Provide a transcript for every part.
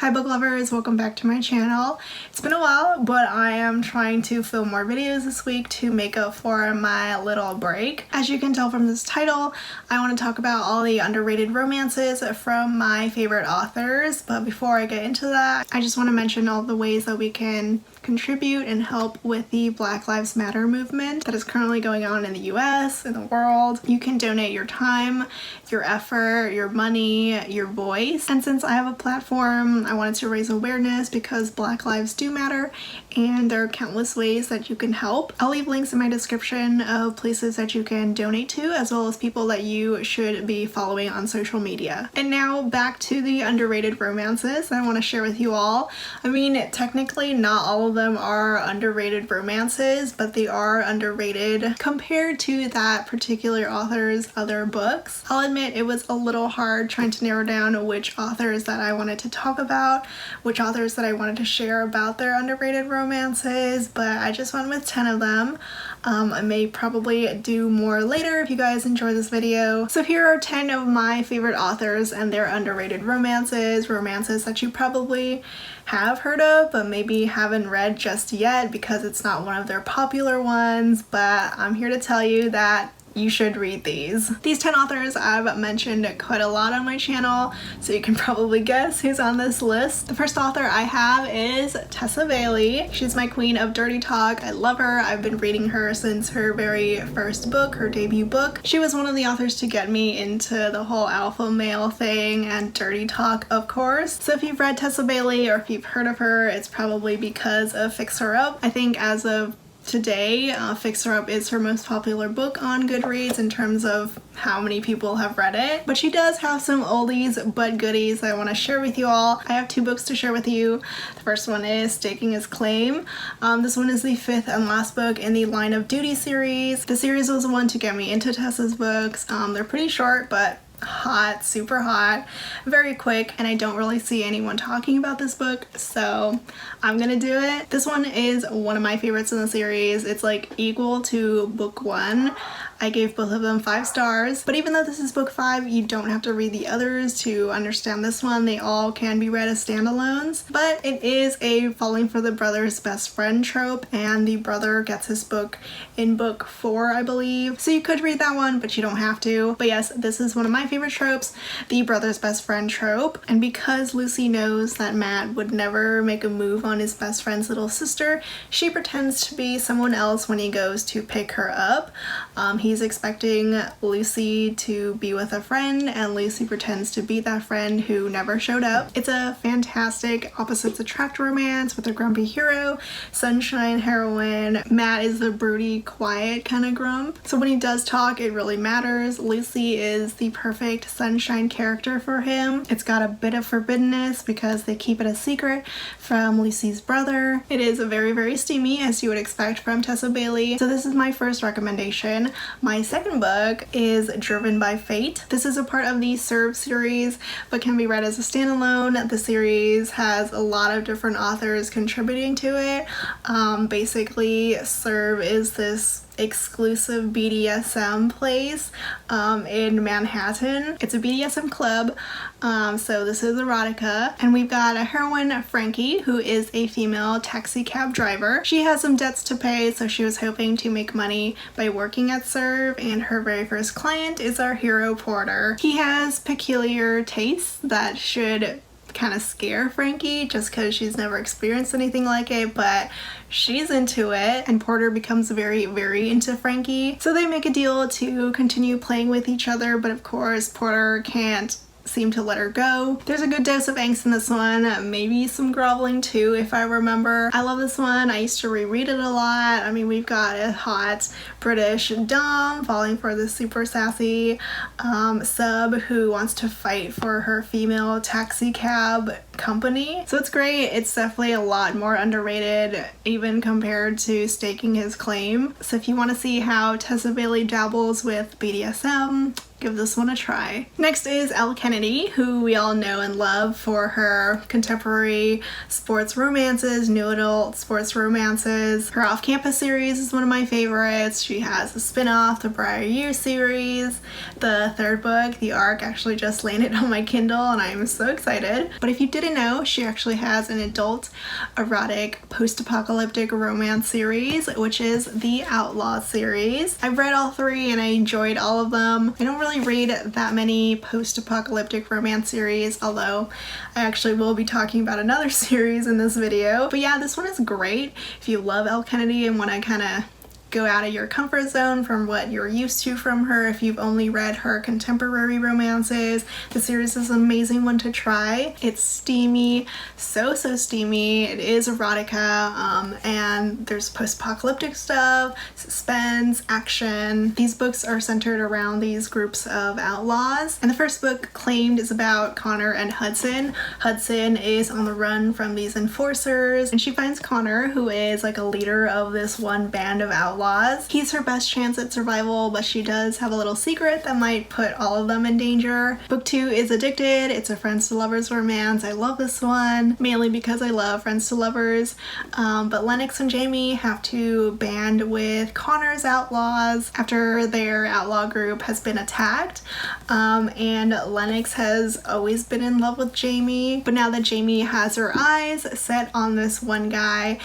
Hi book lovers, welcome back to my channel. It's been a while, but I am trying to film more videos this week to make up for my little break. As you can tell from this title, I want to talk about all the underrated romances from my favorite authors, but before I get into that, I just want to mention all the ways that we can contribute and help with the Black Lives Matter movement that is currently going on in the US, in the world. You can donate your time, your effort, your money, your voice, and since I have a platform, I wanted to raise awareness because Black lives do matter and there are countless ways that you can help. I'll leave links in my description of places that you can donate to, as well as people that you should be following on social media. And now back to the underrated romances that I want to share with you all. I mean, technically not all of them are underrated romances, but they are underrated compared to that particular author's other books. I'll admit it was a little hard trying to narrow down which authors that I wanted to talk about, which authors that I wanted to share about their underrated romances, but I just went with 10 of them. I may probably do more later if you guys enjoy this video. So here are 10 of my favorite authors and their underrated romances that you probably have heard of but maybe haven't read just yet because it's not one of their popular ones, but I'm here to tell you that you should read these. These 10 authors I've mentioned quite a lot on my channel, so you can probably guess who's on this list. The first author I have is Tessa Bailey. She's my queen of dirty talk. I love her. I've been reading her since her very first book, her debut book. She was one of the authors to get me into the whole alpha male thing and dirty talk, of course. So if you've read Tessa Bailey or if you've heard of her, it's probably because of Fix Her Up. I think as of today, Fix Her Up is her most popular book on Goodreads in terms of how many people have read it. But she does have some oldies but goodies that I want to share with you all. I have 2 books to share with you. The first one is Staking His Claim. This one is the 5th and last book in the Line of Duty series. The series was the one to get me into Tessa's books. They're pretty short, but hot, super hot, very quick, and I don't really see anyone talking about this book, so I'm gonna do it. This one is one of my favorites in the series. It's like equal to book 1. I gave both of them 5 stars, but even though this is book 5, you don't have to read the others to understand this one. They all can be read as standalones, but it is a falling for the brother's best friend trope, and the brother gets his book in book 4, I believe. So you could read that one, but you don't have to. But yes, this is one of my favorite tropes, the brother's best friend trope. And because Lucy knows that Matt would never make a move on his best friend's little sister, she pretends to be someone else when he goes to pick her up. He's expecting Lucy to be with a friend, and Lucy pretends to be that friend who never showed up. It's a fantastic opposites attract romance with a grumpy hero, sunshine heroine. Matt is the broody, quiet kind of grump. So when he does talk, it really matters. Lucy is the perfect sunshine character for him. It's got a bit of forbiddenness because they keep it a secret from Lucy's brother. It is very, very steamy, as you would expect from Tessa Bailey. So this is my first recommendation. My second book is Driven by Fate. This is a part of the Serve series, but can be read as a standalone. The series has a lot of different authors contributing to it. Basically, Serve is this exclusive BDSM place in Manhattan. It's a BDSM club, so this is erotica, and we've got a heroine, Frankie, who is a female taxi cab driver. She has some debts to pay, so she was hoping to make money by working at Serve, and her very first client is our hero, Porter. He has peculiar tastes that should kind of scare Frankie just because she's never experienced anything like it, but she's into it, and Porter becomes very, very into Frankie. So they make a deal to continue playing with each other, but of course Porter can't seem to let her go. There's a good dose of angst in this one, maybe some groveling too if I remember. I love this one. I used to reread it a lot. I mean, we've got a hot British dom falling for this super sassy sub who wants to fight for her female taxi cab company. So it's great. It's definitely a lot more underrated even compared to Staking His Claim. So if you want to see how Tessa Bailey dabbles with BDSM, give this one a try. Next is Elle Kennedy, who we all know and love for her contemporary sports romances, new adult sports romances. Her off-campus series is one of my favorites. She has a spin-off, the Briar U series. The third book, The Ark, actually just landed on my Kindle and I'm so excited. But if you didn't know, she actually has an adult erotic post-apocalyptic romance series, which is the Outlaw series. I've read all three and I enjoyed all of them. I don't really read that many post-apocalyptic romance series, although I actually will be talking about another series in this video. But yeah, this one is great if you love Elle Kennedy and want to kind of go out of your comfort zone from what you're used to from her. If you've only read her contemporary romances, the series is an amazing one to try. It's steamy, so steamy. It is erotica, and there's post-apocalyptic stuff, suspense, action. These books are centered around these groups of outlaws, and the first book, Claimed, is about Connor and Hudson. Hudson is on the run from these enforcers, and she finds Connor, who is like a leader of this one band of outlaws. He's her best chance at survival, but she does have a little secret that might put all of them in danger. Book 2 is Addicted. It's a friends to lovers romance. I love this one, mainly because I love friends to lovers. But Lennox and Jamie have to band with Connor's outlaws after their outlaw group has been attacked. And Lennox has always been in love with Jamie, but now that Jamie has her eyes set on this one guy,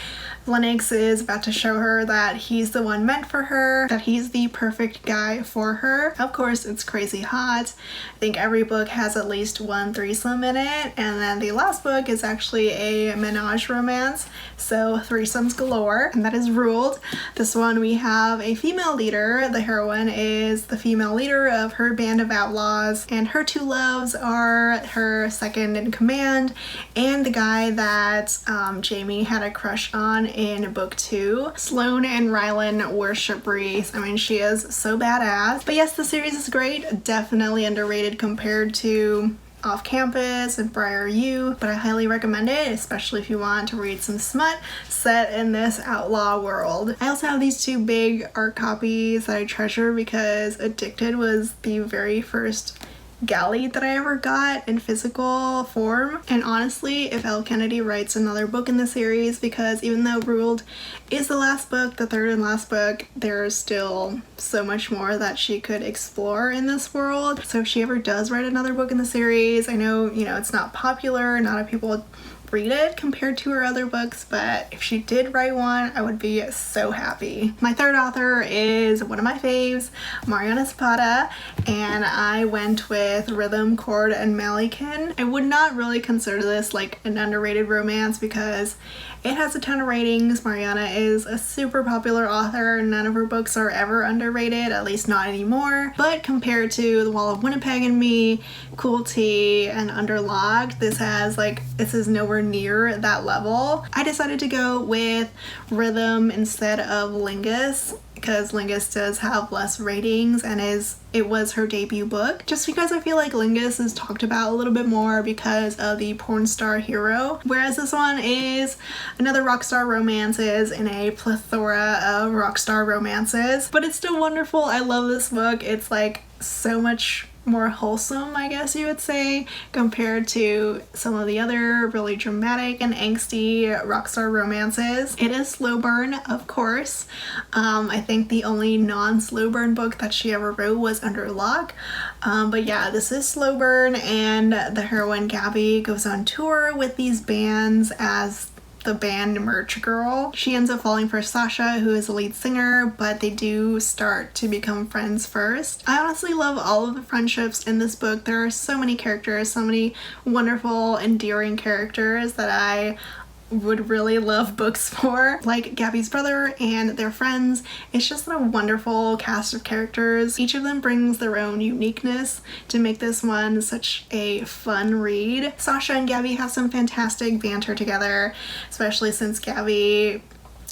Lennox is about to show her that he's the one meant for her, that he's the perfect guy for her. Of course, it's crazy hot. I think every book has at least one threesome in it, and then the last book is actually a menage romance, so threesomes galore, and that is ruled. This one we have a female leader. The heroine is the female leader of her band of outlaws, and her two loves are her second in command and the guy that Jamie had a crush on in book 2. Sloane and Rylan worship Reese. I mean, she is so badass. But yes, the series is great. Definitely underrated compared to Off Campus and Briar U, but I highly recommend it, especially if you want to read some smut set in this outlaw world. I also have these two big art copies that I treasure because Addicted was the very first galley that I ever got in physical form, and honestly, if Elle Kennedy writes another book in the series, because even though Ruled is the last book, the third and last book, there's still so much more that she could explore in this world. So if she ever does write another book in the series, I know, you know, it's not popular, not a lot of people read it compared to her other books, but if she did write one, I would be so happy. My third author is one of my faves, Mariana Zapata, and I went with Rhythm, Chord, and Malikan. I would not really consider this like an underrated romance because it has a ton of ratings. Mariana is a super popular author. None of her books are ever underrated, at least not anymore. But compared to The Wall of Winnipeg and Me, Cool Tea, and Underlocked, this is nowhere near that level. I decided to go with Rhythm instead of Lingus because Lingus does have less ratings and it was her debut book, just because I feel like Lingus is talked about a little bit more because of the porn star hero, whereas this one is another rock star romances in a plethora of rock star romances. But it's still wonderful. I love this book. It's like so much more wholesome, I guess you would say, compared to some of the other really dramatic and angsty rockstar romances. It is slow burn, of course. I think the only non-slow burn book that she ever wrote was Under Lock. But yeah, this is slow burn, and the heroine Gabby goes on tour with these bands as the band Merch Girl. She ends up falling for Sasha, who is the lead singer, but they do start to become friends first. I honestly love all of the friendships in this book. There are so many characters, so many wonderful, endearing characters that I would really love books for, like Gabby's brother and their friends. It's just a wonderful cast of characters. Each of them brings their own uniqueness to make this one such a fun read. Sasha and Gabby have some fantastic banter together, especially since Gabby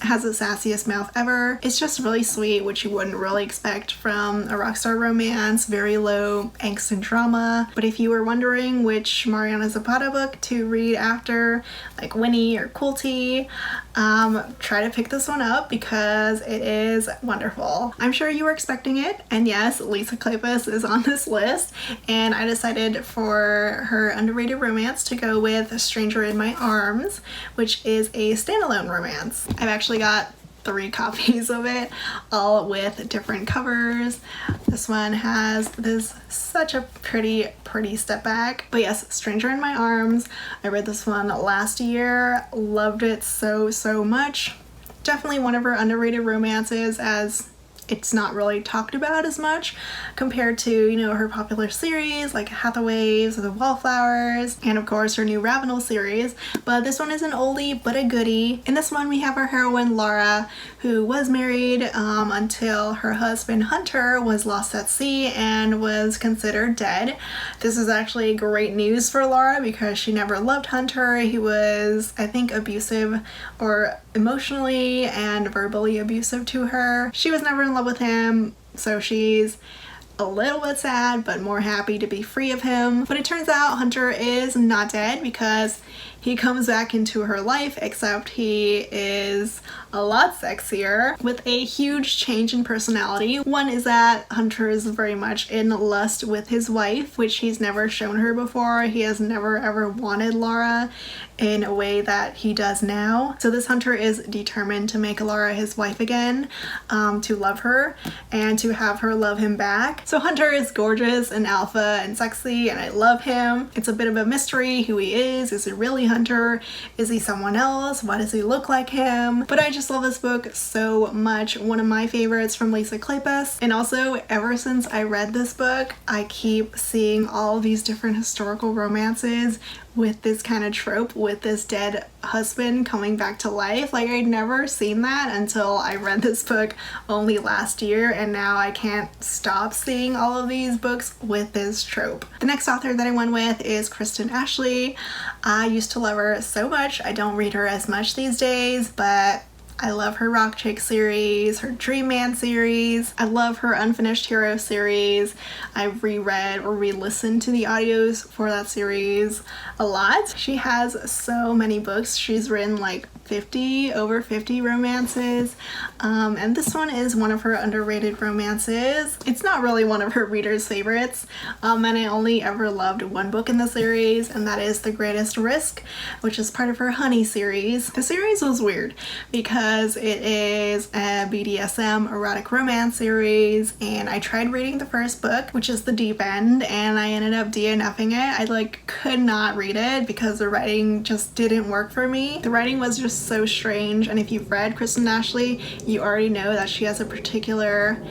has the sassiest mouth ever. It's just really sweet, which you wouldn't really expect from a rockstar romance. Very low angst and drama. But if you were wondering which Mariana Zapata book to read after, like Winnie or Cool Tea, try to pick this one up because it is wonderful. I'm sure you were expecting it, and yes, Lacey Kleypas is on this list, and I decided for her underrated romance to go with Stranger in My Arms, which is a standalone romance. I've actually got 3 copies of it, all with different covers. This one has this such a pretty step back. But yes, Stranger in My Arms. I read this one last year, loved it so much. Definitely one of her underrated romances, as it's not really talked about as much compared to, you know, her popular series like Hathaway's or The Wallflowers, and of course her new Ravenel series. But this one is an oldie but a goodie. In this one we have our heroine Laura, who was married until her husband Hunter was lost at sea and was considered dead. This is actually great news for Laura because she never loved Hunter. He was, I think, abusive, or emotionally and verbally abusive to her. She was never in love with him, so she's a little bit sad but more happy to be free of him. But it turns out Hunter is not dead because he comes back into her life, except he is a lot sexier with a huge change in personality. One is that Hunter is very much in lust with his wife, which he's never shown her before. He has never ever wanted Laura in a way that he does now. So this Hunter is determined to make Laura his wife again, to love her and to have her love him back. So Hunter is gorgeous and alpha and sexy, and I love him. It's a bit of a mystery who he is. Is he really Hunter? Is he someone else? Why does he look like him? But I just love this book so much. One of my favorites from Lacey Kleypas. And also, ever since I read this book, I keep seeing all these different historical romances with this kind of trope, with this dead husband coming back to life. Like, I'd never seen that until I read this book only last year, and now I can't stop seeing all of these books with this trope. The next author that I went with is Kristen Ashley. I used to love her so much. I don't read her as much these days, but I love her Rock Chick series, her Dream Man series. I love her Unfinished Hero series. I've reread or re-listened to the audios for that series a lot. She has so many books. She's written like over 50 romances, and this one is one of her underrated romances. It's not really one of her readers' favorites, and I only ever loved one book in the series, and that is The Greatest Risk, which is part of her Honey series. The series was weird because it is a BDSM erotic romance series, and I tried reading the first book, which is The Deep End, and I ended up DNFing it. I could not read it because the writing just didn't work for me. The writing was just so strange, and if you've read Kristen Ashley, you already know that she has a particular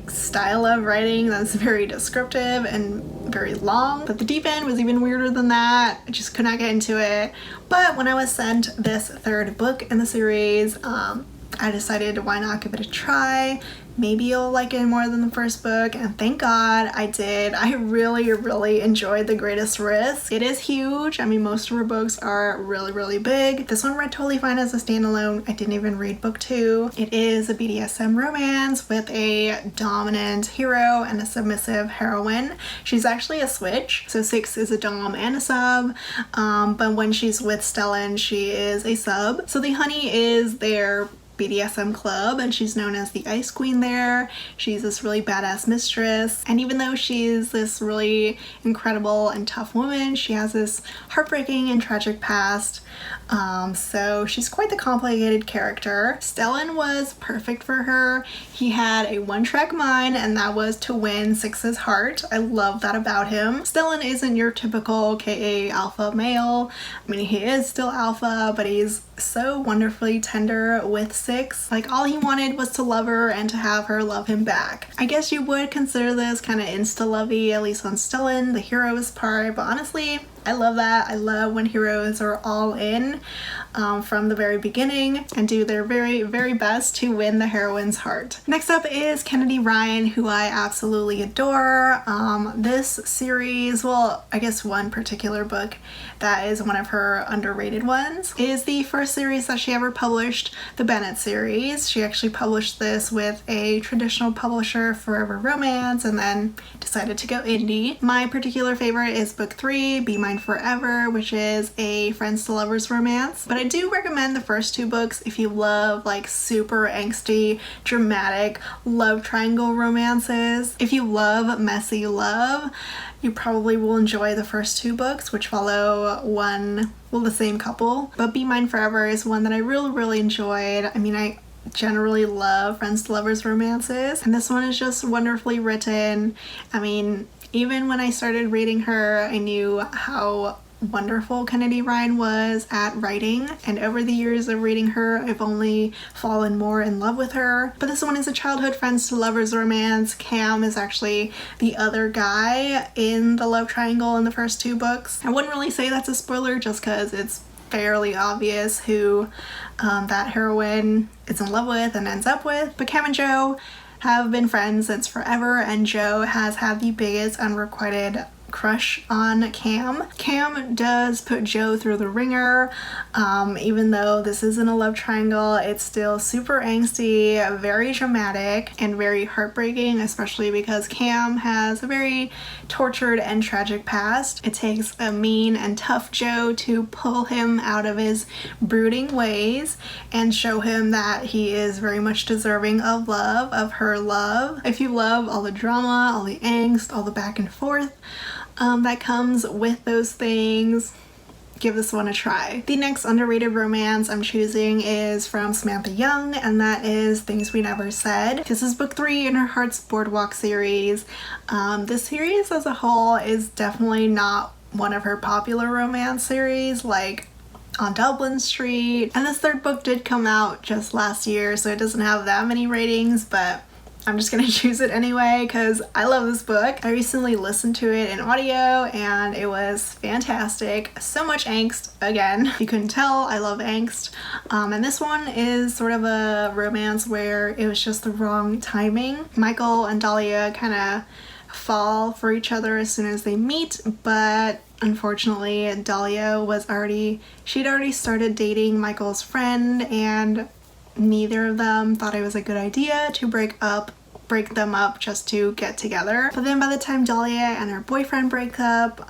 style of writing that's very descriptive and very long. But The Deep End was even weirder than that. I just could not get into it. But when I was sent this third book in the series, I decided why not give it a try. Maybe you'll like it more than the first book, and thank God I did. I really enjoyed The Greatest Risk. It is huge. I mean, most of her books are really big. This one read totally fine as a standalone. I didn't even read book 2. It is a BDSM romance with a dominant hero and a submissive heroine. She's actually a switch, so 6 is a dom and a sub, but when she's with Stellan, she is a sub. So the Honey is their BDSM club, and she's known as the Ice Queen there. She's this really badass mistress, and even though she's this really incredible and tough woman, she has this heartbreaking and tragic past. So she's quite the complicated character. Stellan was perfect for her. He had a one-track mind, and that was to win Six's heart. I love that about him. Stellan isn't your typical KA alpha male. I mean, he is still alpha, but he's so wonderfully tender with Six. All he wanted was to love her and to have her love him back. I guess you would consider this kind of insta-lovey, at least on Stellan, the hero's part, but honestly, I love that. I love when heroes are all in from the very beginning and do their very, very best to win the heroine's heart. Next up is Kennedy Ryan, who I absolutely adore. This series, well, I guess one particular book that is one of her underrated ones, is the first series that she ever published, the Bennett series. She actually published this with a traditional publisher, Forever Romance, and then decided to go indie. My particular favorite is book 3, Be Mine Forever, which is a friends to lovers romance. But I do recommend the first 2 books if you love like super angsty, dramatic love triangle romances. If you love messy love, you probably will enjoy the first 2 books, which follow the same couple. But Be Mine Forever is one that I really, really enjoyed. I mean, I generally love friends to lovers romances, and this one is just wonderfully written. I mean, even when I started reading her, I knew how wonderful Kennedy Ryan was at writing, and over the years of reading her, I've only fallen more in love with her. But this one is a childhood friends to lovers romance. Cam is actually the other guy in the love triangle in the first 2 books. I wouldn't really say that's a spoiler just because it's fairly obvious who that heroine is in love with and ends up with. But Cam and Joe have been friends since forever, and Joe has had the biggest unrequited crush on Cam. Cam does put Joe through the ringer. Even though this isn't a love triangle, it's still super angsty, very dramatic, and very heartbreaking, especially because Cam has a very tortured and tragic past. It takes a mean and tough Joe to pull him out of his brooding ways and show him that he is very much deserving of love, of her love. If you love all the drama, all the angst, all the back and forth that comes with those things, give this one a try. The next underrated romance I'm choosing is from Samantha Young, and that is Things We Never Said. This is book 3 in her Heart's Boardwalk series. This series as a whole is definitely not one of her popular romance series like On Dublin Street, and this 3rd book did come out just last year, so it doesn't have that many ratings, but I'm just gonna choose it anyway because I love this book. I recently listened to it in audio and it was fantastic. So much angst. Again, if you couldn't tell, I love angst. And this one is sort of a romance where it was just the wrong timing. Michael and Dahlia kind of fall for each other as soon as they meet, but unfortunately Dahlia she'd already started dating Michael's friend, and neither of them thought it was a good idea to break them up just to get together. But then by the time Dahlia and her boyfriend break up,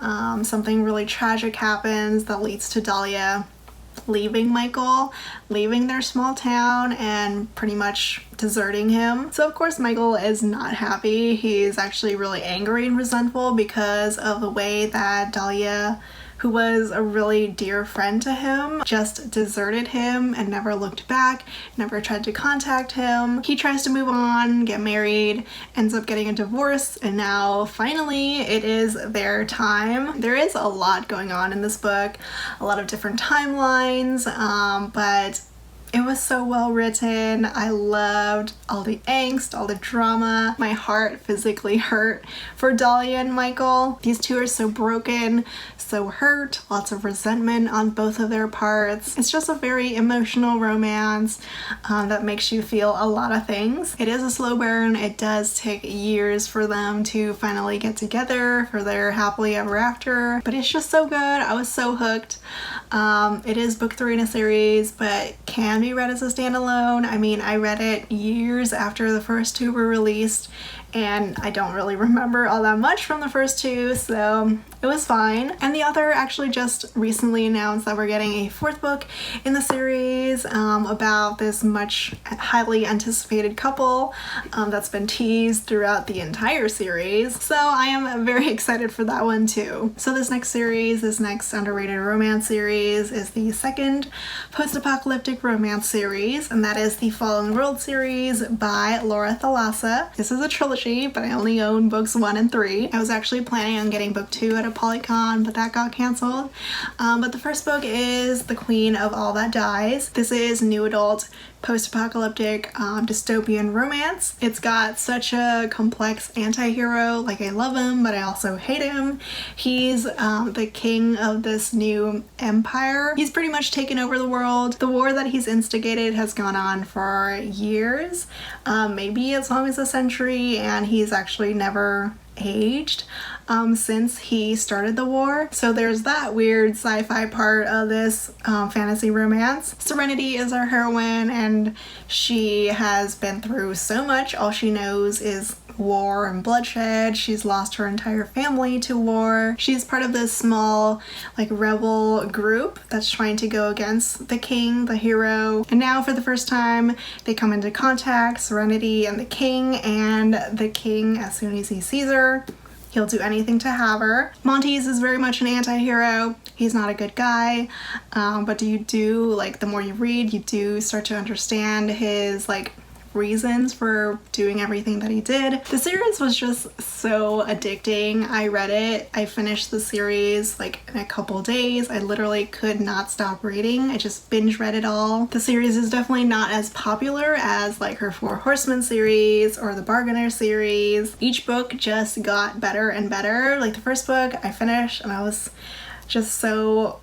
something really tragic happens that leads to Dahlia leaving Michael, leaving their small town, and pretty much deserting him. So of course Michael is not happy. He's actually really angry and resentful because of the way that Dahlia, who was a really dear friend to him, just deserted him and never looked back, never tried to contact him. He tries to move on, get married, ends up getting a divorce, and now finally it is their time. There is a lot going on in this book, a lot of different timelines, but it was so well written. I loved all the angst, all the drama. My heart physically hurt for Dahlia and Michael. These two are so broken, so hurt, lots of resentment on both of their parts. It's just a very emotional romance that makes you feel a lot of things. It is a slow burn. It does take years for them to finally get together for their happily ever after, but it's just so good. I was so hooked. It is book 3 in a series, but can be read as a standalone. I mean, I read it years after the first 2 were released, and I don't really remember all that much from the first 2, so it was fine. And the author actually just recently announced that we're getting a 4th book in the series about this much highly anticipated couple that's been teased throughout the entire series. So I am very excited for that one too. So this next underrated romance series is the 2nd post-apocalyptic romance series, and that is the Fallen World series by Laura Thalassa. This is a trilogy, but I only own books 1 and 3. I was actually planning on getting book 2 at a at Polycon, but that got canceled. But the first book is The Queen of All That Dies. This is new adult post-apocalyptic dystopian romance. It's got such a complex anti-hero. Like, I love him, but I also hate him. He's the king of this new empire. He's pretty much taken over the world. The war that he's instigated has gone on for years, maybe as long as a century, and he's actually never aged since he started the war. So there's that weird sci-fi part of this fantasy romance. Serenity is our heroine, and she has been through so much. All she knows is war and bloodshed. She's lost her entire family to war. She's part of this small, like, rebel group that's trying to go against the king, the hero. And now for the first time they come into contact, Serenity and the king, and the king, as soon as he sees her, he'll do anything to have her. Montes is very much an anti-hero. He's not a good guy, but the more you read, you do start to understand his, like, reasons for doing everything that he did. The series was just so addicting. I read it. I finished the series like in a couple days. I literally could not stop reading. I just binge read it all. The series is definitely not as popular as like her Four Horsemen series or the Bargainer series. Each book just got better and better. Like the first book I finished and I was just so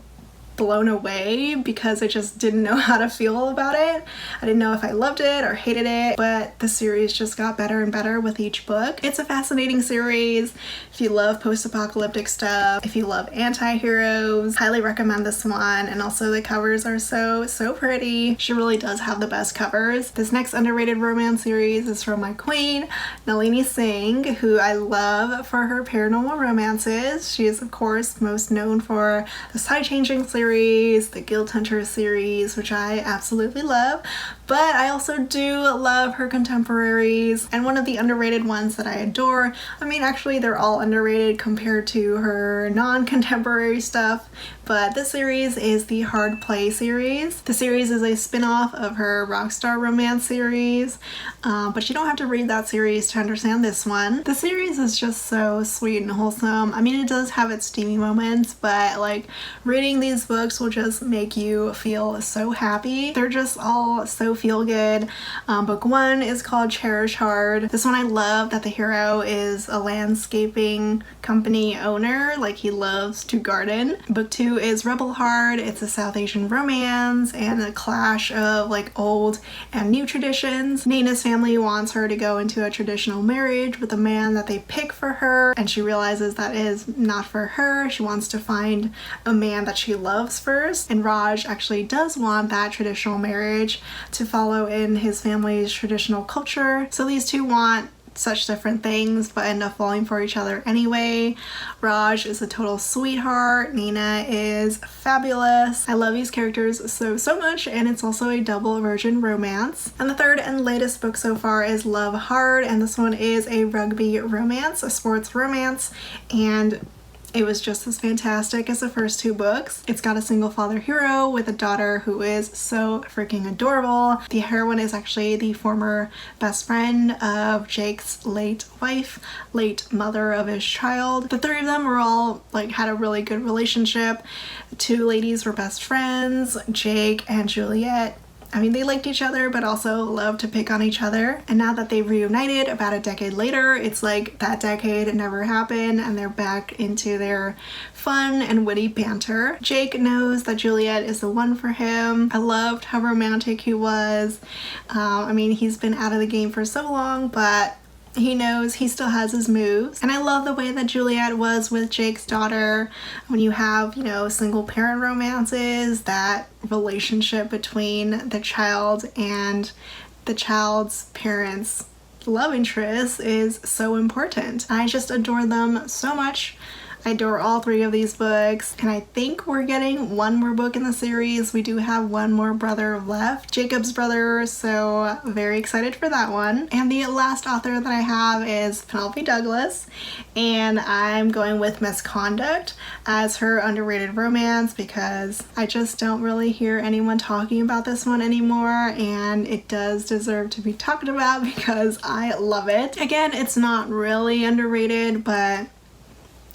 blown away because I just didn't know how to feel about it. I didn't know if I loved it or hated it, but the series just got better and better with each book. It's a fascinating series. If you love post-apocalyptic stuff, if you love anti-heroes, highly recommend this one. And also the covers are so pretty. She really does have the best covers. This next underrated romance series is from my queen, Nalini Singh, who I love for her paranormal romances. She is of course most known for the Side Changing series, the Guild Hunter series, which I absolutely love, but I also do love her contemporaries, and one of the underrated ones that I adore, I mean actually they're all underrated compared to her non-contemporary stuff, but this series is the Hard Play series. The series is a spin-off of her Rockstar Romance series, but you don't have to read that series to understand this one. The series is just so sweet and wholesome. I mean, it does have its steamy moments, but like reading these books will just make you feel so happy. They're just all so feel good. Book 1 is called Cherish Hard. This one I love that the hero is a landscaping company owner, like he loves to garden. Book 2 is Rebel Hard. It's a South Asian romance and a clash of like old and new traditions. Nina's family wants her to go into a traditional marriage with a man that they pick for her, and she realizes that is not for her. She wants to find a man that she loves first, and Raj actually does want that traditional marriage to follow in his family's traditional culture. So these two want such different things but end up falling for each other anyway. Raj is a total sweetheart. Nina is fabulous. I love these characters so much, and it's also a double virgin romance. And the third and latest book so far is Love Hard, and this one is a rugby romance, a sports romance, and it was just as fantastic as the first two books. It's got a single father hero with a daughter who is so freaking adorable. The heroine is actually the former best friend of Jake's late wife, late mother of his child. The three of them were all like had a really good relationship. The two ladies were best friends, Jake and Juliet. I mean, they liked each other, but also loved to pick on each other. And now that they've reunited about a decade later, it's like that decade never happened, and they're back into their fun and witty banter. Jake knows that Juliet is the one for him. I loved how romantic he was. I mean, he's been out of the game for so long, but he knows he still has his moves. And I love the way that Juliet was with Jake's daughter. When you have, you know, single parent romances, that relationship between the child and the child's parents' love interest is so important. I just adore them so much. I adore all three of these books, and I think we're getting one more book in the series. We do have one more brother left, Jacob's brother, so very excited for that one. And the last author that I have is Penelope Douglas, and I'm going with Misconduct as her underrated romance because I just don't really hear anyone talking about this one anymore, and it does deserve to be talked about because I love it. Again, it's not really underrated, but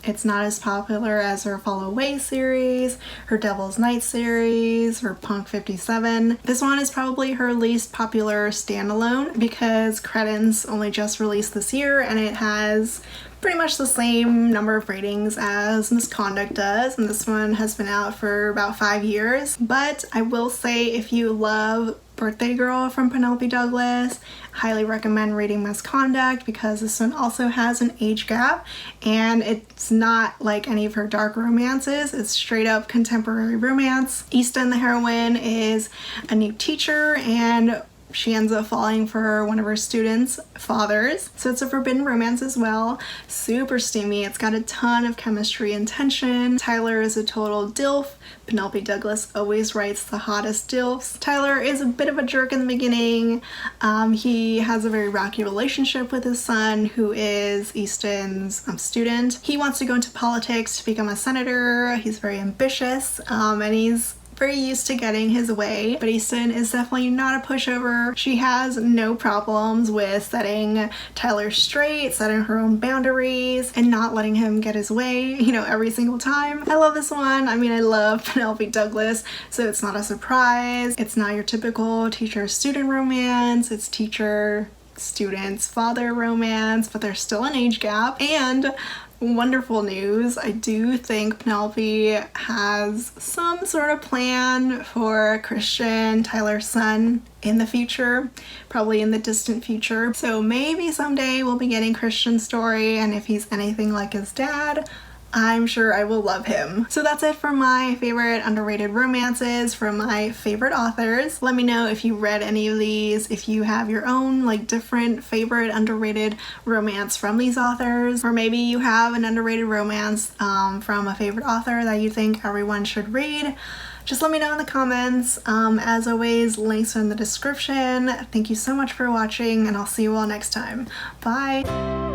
It's not as popular as her Fall Away series, her Devil's Night series, her Punk 57. This one is probably her least popular standalone because Credence only just released this year and it has pretty much the same number of ratings as Misconduct does, and this one has been out for about 5 years. But I will say, if you love Birthday Girl from Penelope Douglas, highly recommend reading Misconduct because this one also has an age gap and it's not like any of her dark romances. It's straight up contemporary romance. Easton, the heroine, is a new teacher and she ends up falling for one of her students' fathers. So it's a forbidden romance as well. Super steamy. It's got a ton of chemistry and tension. Tyler is a total DILF. Penelope Douglas always writes the hottest DILFs. Tyler is a bit of a jerk in the beginning. He has a very rocky relationship with his son, who is Easton's student. He wants to go into politics to become a senator. He's very ambitious, and he's very used to getting his way, but Easton is definitely not a pushover. She has no problems with setting Tyler straight, setting her own boundaries, and not letting him get his way, you know, every single time. I love this one. I mean, I love Penelope Douglas, so it's not a surprise. It's not your typical teacher-student romance. It's teacher-student's father romance, but there's still an age gap. And wonderful news, I do think Penelope has some sort of plan for Christian, Tyler's son, in the future, probably in the distant future. So maybe someday we'll be getting Christian's story, and if he's anything like his dad, I'm sure I will love him. So that's it for my favorite underrated romances from my favorite authors. Let me know if you read any of these, if you have your own like different favorite underrated romance from these authors, or maybe you have an underrated romance from a favorite author that you think everyone should read. Just let me know in the comments. As always, links are in the description. Thank you so much for watching, and I'll see you all next time. Bye!